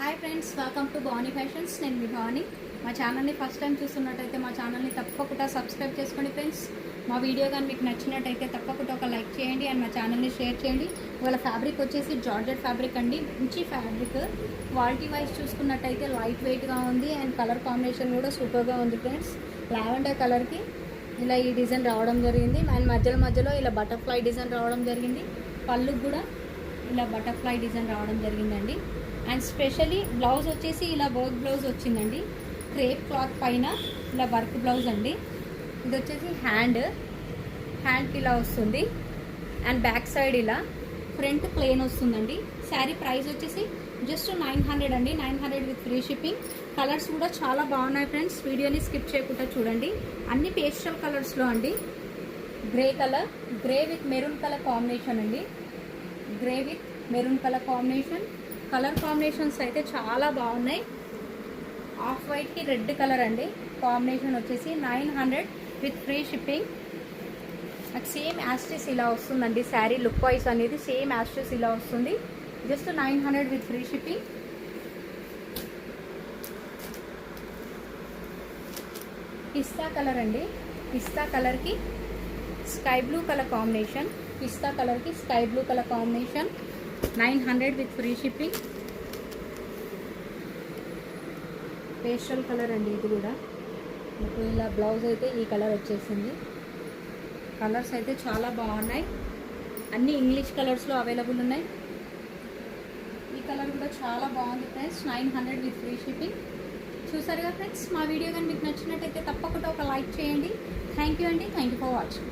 Hi friends, welcome to Bhavani fashions. నేను మీ భవానీ. మా ఛానల్ని ఫస్ట్ టైం చూస్తున్నట్టయితే మా ఛానల్ని తప్పకుండా సబ్స్క్రైబ్ చేసుకోండి ఫ్రెండ్స్. మా వీడియో కానీ మీకు నచ్చినట్టయితే తప్పకుండా ఒక లైక్ చేయండి అండ్ మా ఛానల్ని షేర్ చేయండి. ఇవాళ ఫ్యాబ్రిక్ వచ్చేసి జార్జెట్ ఫ్యాబ్రిక్ అండి. మంచి ఫ్యాబ్రిక్, క్వాలిటీ వైజ్ చూసుకున్నట్టయితే లైట్ వెయిట్గా ఉంది అండ్ కలర్ కాంబినేషన్ కూడా సూపర్గా ఉంది ఫ్రెండ్స్. లావెండర్ కలర్కి ఇలా ఈ డిజైన్ రావడం జరిగింది అండ్ మధ్యలో ఇలా బటర్ఫ్లై డిజైన్ రావడం జరిగింది. పళ్ళుకి కూడా ఇలా బటర్ఫ్లై డిజైన్ రావడం జరిగిందండి. అండ్ స్పెషల్లీ బ్లౌజ్ వచ్చేసి ఇలా వర్క్ బ్లౌజ్ వచ్చిందండి. క్రేప్ క్లాత్ పైన ఇలా వర్క్ బ్లౌజ్ అండి. ఇది వచ్చేసి హ్యాండ్కి ఇలా వస్తుంది అండ్ బ్యాక్ సైడ్ ఇలా ఫ్రంట్ ప్లెయిన్ వస్తుందండి. శారీ ప్రైస్ వచ్చేసి జస్ట్ 900 అండి. 900 విత్ ఫ్రీ షిప్పింగ్. కలర్స్ కూడా చాలా బాగున్నాయి ఫ్రెండ్స్. వీడియోని స్కిప్ చేయకుండా చూడండి. అన్ని పేస్టల్ కలర్స్లో అండి. Grey colour, grey with maroon colour combination అండి. Grey with maroon colour combination. Colour combinations అయితే చాలా బాగున్నాయి. ఆఫ్ వైట్కి రెడ్ కలర్ అండి. కాంబినేషన్ వచ్చేసి 900 విత్ ఫ్రీ షిప్పింగ్. నాకు సేమ్ యాస్టిస్ ఇలా వస్తుందండి. శారీ లుక్ వైజ్ అనేది సేమ్ యాస్టిస్ ఇలా వస్తుంది. Just 900 with free shipping. Pista colour అండి. పిస్తా కలర్కి sky blue colour combination. Pista కలర్కి sky blue colour combination. 900 with free shipping. Pastel colour అండి. ఇది కూడా మీకు ఇలా బ్లౌజ్ అయితే ఈ కలర్ వచ్చేసింది. కలర్స్ అయితే చాలా బాగున్నాయి. అన్ని ఇంగ్లీష్ కలర్స్లో అవైలబుల్ ఉన్నాయి. ఈ కలర్ కూడా చాలా బాగుంది ఫ్రెండ్స్. 900 with free shipping. చూసారుగా ఫ్రెండ్స్, మా వీడియో కానీ మీకు నచ్చినట్టయితే తప్పకుండా ఒక లైక్ చేయండి. థ్యాంక్ యూ అండి. Thank you for watching.